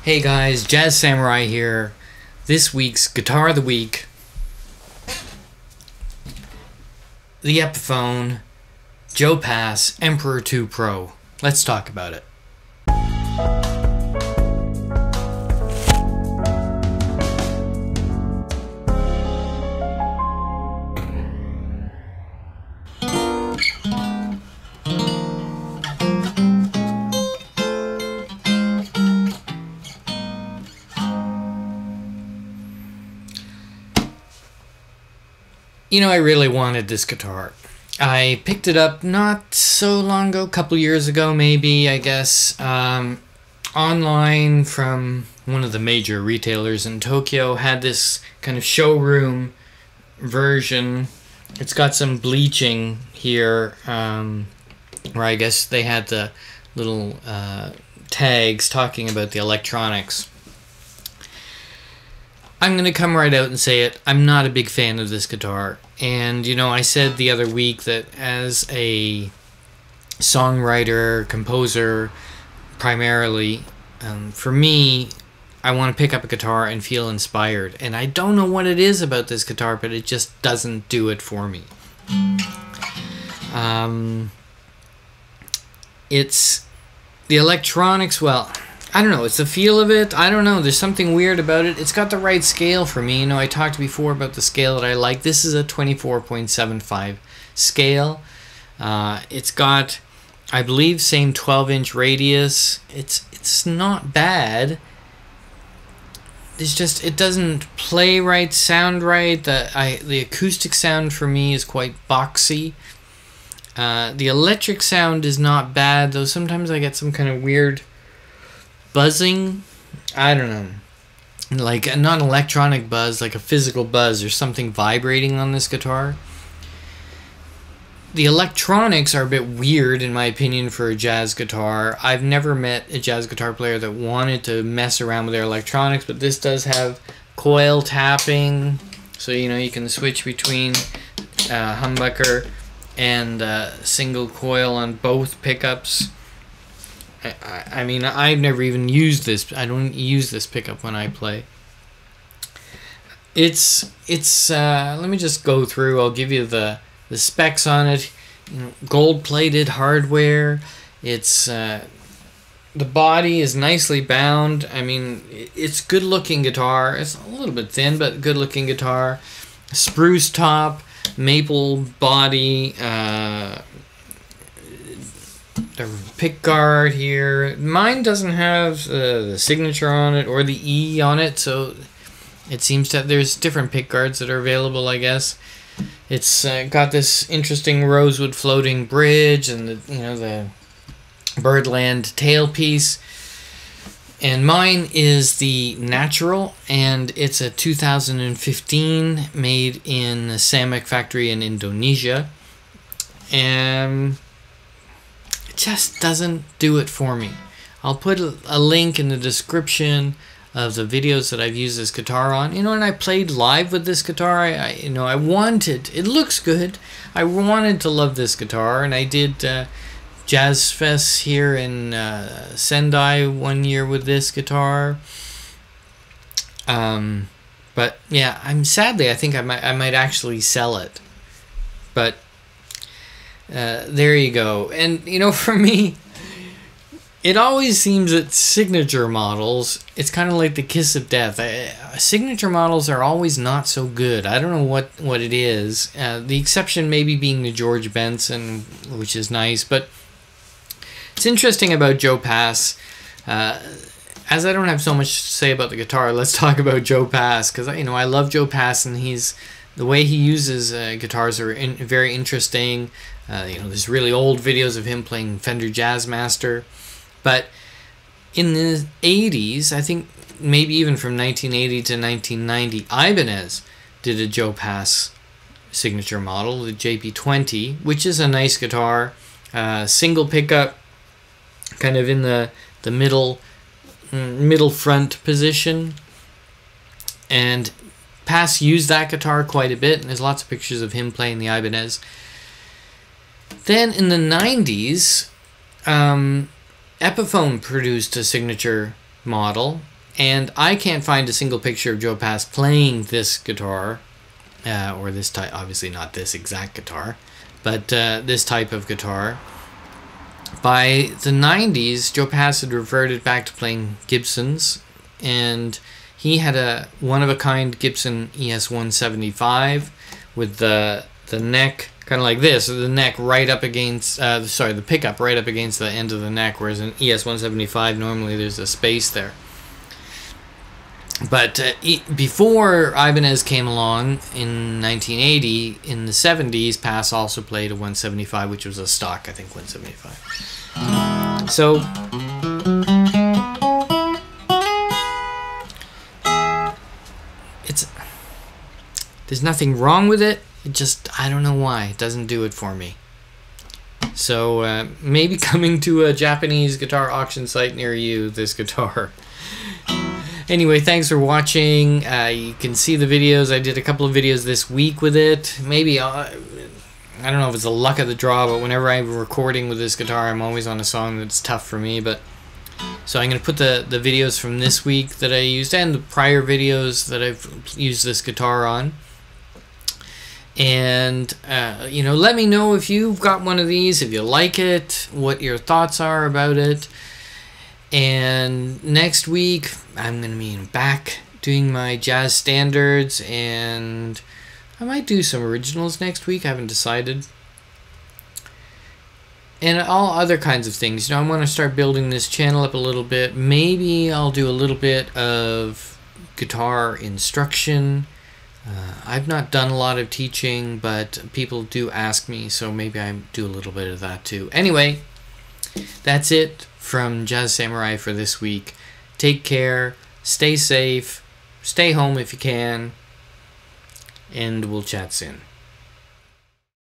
Hey guys, Jazz Samurai here. This week's Guitar of the Week, the Epiphone Joe Pass Emperor 2 Pro. Let's talk about it. You know, I really wanted this guitar. I picked it up not so long ago, a couple years ago maybe, I guess, online from one of the major retailers in Tokyo. Had this kind of showroom version. It's got some bleaching here, where I guess they had the little tags talking about the electronics. I'm going to come right out and say it. I'm not a big fan of this guitar. And, you know, I said the other week that as a songwriter, composer, primarily, for me, I want to pick up a guitar and feel inspired. And I don't know what it is about this guitar, but it just doesn't do it for me. It's the electronics, well, I don't know, it's the feel of it. I don't know, there's something weird about it. It's got the right scale for me. You know, I talked before about the scale that I like. This is a 24.75 scale. It's got, I believe, same 12-inch radius. It's not bad. It's just, it doesn't play right, sound right. The acoustic sound for me is quite boxy. The electric sound is not bad, though sometimes I get some kind of weird buzzing. I don't know, like not an electronic buzz, like a physical buzz or something vibrating on this guitar. The electronics are a bit weird in my opinion for a jazz guitar. I've never met a jazz guitar player that wanted to mess around with their electronics, but this does have coil tapping, so you know you can switch between humbucker and single coil on both pickups. I mean, I've never even used this. I don't use this pickup when I play. It's let me just go through. I'll give you the specs on it. You know, gold-plated hardware. It's the body is nicely bound. I mean, it's good-looking guitar. It's a little bit thin, but good-looking guitar. Spruce top, maple body. The pick guard here. Mine doesn't have the signature on it or the E on it, so it seems that there's different pick guards that are available, I guess. It's got this interesting rosewood floating bridge and the birdland tailpiece. And mine is the natural, and it's a 2015 made in the Samek factory in Indonesia. And it just doesn't do it for me. I'll put a link in the description of the videos that I've used this guitar on. You know, and I played live with this guitar. I wanted, it looks good. I wanted to love this guitar, and I did Jazz Fest here in Sendai one year with this guitar. But yeah, sadly I think I might actually sell it. But there you go. And you know, for me, it always seems that signature models, it's kind of like the kiss of death. Signature models are always not so good. I don't know what it is. The exception maybe being the George Benson, which is nice. But it's interesting about Joe Pass. As I don't have so much to say about the guitar, let's talk about Joe Pass, because you know, I love Joe Pass, and the way he uses guitars are very interesting. You know, there's really old videos of him playing Fender Jazzmaster. But in the 80s, I think maybe even from 1980 to 1990, Ibanez did a Joe Pass signature model, the JP20, which is a nice guitar. Single pickup, kind of in the middle front position. And Pass used that guitar quite a bit, and there's lots of pictures of him playing the Ibanez. Then in the 90s, Epiphone produced a signature model, and I can't find a single picture of Joe Pass playing this guitar, or this type, obviously not this exact guitar, but this type of guitar. By the 90s, Joe Pass had reverted back to playing Gibsons, and he had a one-of-a-kind Gibson ES-175 with the neck kind of like this, the neck right up against, the pickup right up against the end of the neck, whereas in ES-175 normally there's a space there. But before Ibanez came along in 1980, in the 70s, Pass also played a 175, which was a stock, I think, 175. So there's nothing wrong with it. It just, I don't know why, it doesn't do it for me. So maybe coming to a Japanese guitar auction site near you, this guitar. Anyway, thanks for watching. You can see the videos. I did a couple of videos this week with it. Maybe, I don't know if it's the luck of the draw, but whenever I'm recording with this guitar, I'm always on a song that's tough for me. But so I'm going to put the videos from this week that I used and the prior videos that I've used this guitar on. And, you know, let me know if you've got one of these, if you like it, what your thoughts are about it. And next week, I'm going to be back doing my jazz standards, and I might do some originals next week. I haven't decided. And all other kinds of things. You know, I want to start building this channel up a little bit. Maybe I'll do a little bit of guitar instruction. I've not done a lot of teaching, but people do ask me, so maybe I do a little bit of that too. Anyway, that's it from Jazz Samurai for this week. Take care, stay safe, stay home if you can, and we'll chat soon.